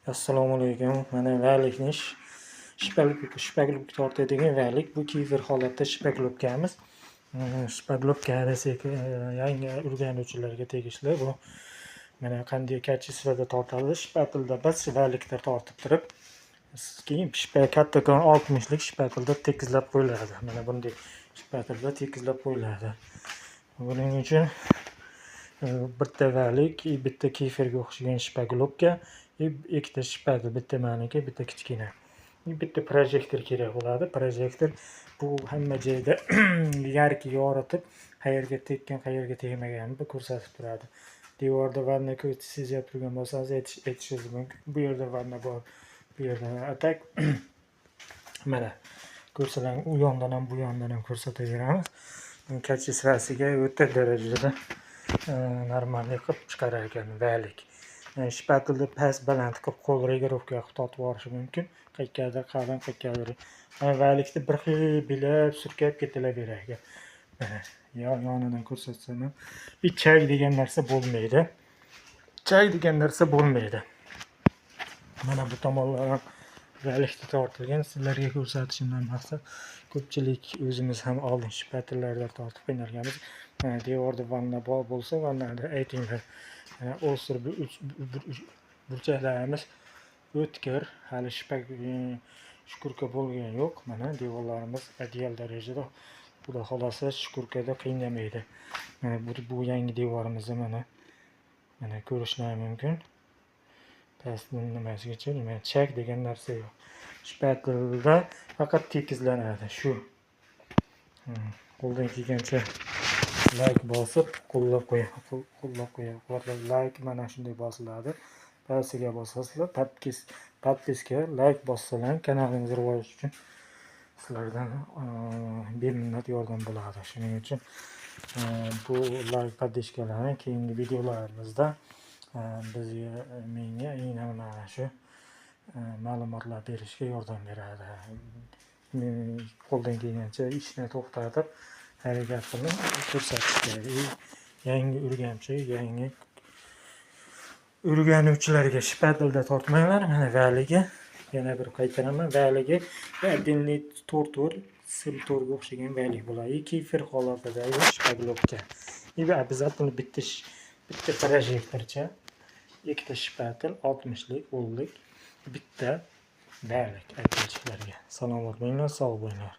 Assalomu alaykum. Mana vaylikni shpaglobka tortadigan vaylik. Bu kiyver holatda shpaglobkamiz. Shpaglobka desak, yangi o'rganuvchilarga tegishli. Bu mana qanday kачествоda tortiladi. Shpatilda biz vaylikda tortib turib, keyin kattakon 60 lik shpatilda tekizlab qo'yiladi. Mana bunday shpatilda tekizlab qo'yiladi. Buning uchun bitta vaylik, bitta kiyverga o'xshagan shpaglobka, ikkita shpatel, bitta maniki, bitta kichkina. Bitta projektor kerak bo'ladi. Projektor bu hamma joyda yarki yoritib, qayerga tekkan, qayerga tegmaganini ko'rsatib turadi. Devorda vanna sezib turgan bo'lsangiz aytishingiz mumkin. Bu yerda vanna bor, bu yerda atak. Mana ko'rsalang, u yondan ham bu yondan ham ko'rsataveramiz. Kачествосiga o'ta darajada normalniy qilib chiqarar ekan vaylik. Shpatilda past baland qilib qo'l regirovka qilib tortib olishi mumkin. Qayergadir qalin, qayergadir. Vaylikni bir xil bilab surkab ketilaverar ekan. Mana yonidan ko'rsatsam ham chak degan narsa bo'lmaydi. Chak degan narsa bo'lmaydi. Mana bu tomonlar vaylikda tortilgan. Sizlarga ko'rsatishimdan maqsad, ko'pchilik o'zimiz ham oldin shpatellarda tortib qiynalganmiz. Devorda vanna bor bo'lsa, vannada aytinglar. O'sir burchaklarimiz o'tkir, hali shkurka bo'lgani yo'q. Mana devorlarimiz ideal darajada, xudo xolasa shkurkada qiynamaydi. Mana bu yangi devorimiz mana ko'rishlar mumkin. Pastdan nimasigacha, chak degan narsa yo'q. Shpatelda faqat tekizlanadi shu. Qo'ldan kelgancha like bosib, qo'llab qo'ying. Like mana shunday bosiladi. Pastiga bosasizlar, podpiska, like bossalar kanalingiz rivoji uchun sizlardan beminnat yordam bo'ladi. Shuning uchun bu like podpiskalarni keyingi videolarimizda menga mana shu ma'lumotlar berishga yordam beradi. Qo'ldan kelgancha ishni to'xtatib harakat qilib ko'rsatishga, yangi o'rganuvchilarga shpatilda tortmanglar. Mana vayligi, yana bir qaytaraman, vayligi отдельный tortur, siltorga o'xshagan vaylik bo'ladi. Kiyver holatidagi shpaglobka. Обязательно bitta projektorcha, ikkita shpatel, 60 lik, 10 lik, bitta vaylik aytuvchilarga. Salomat bo'linglar, sog' bo'linglar.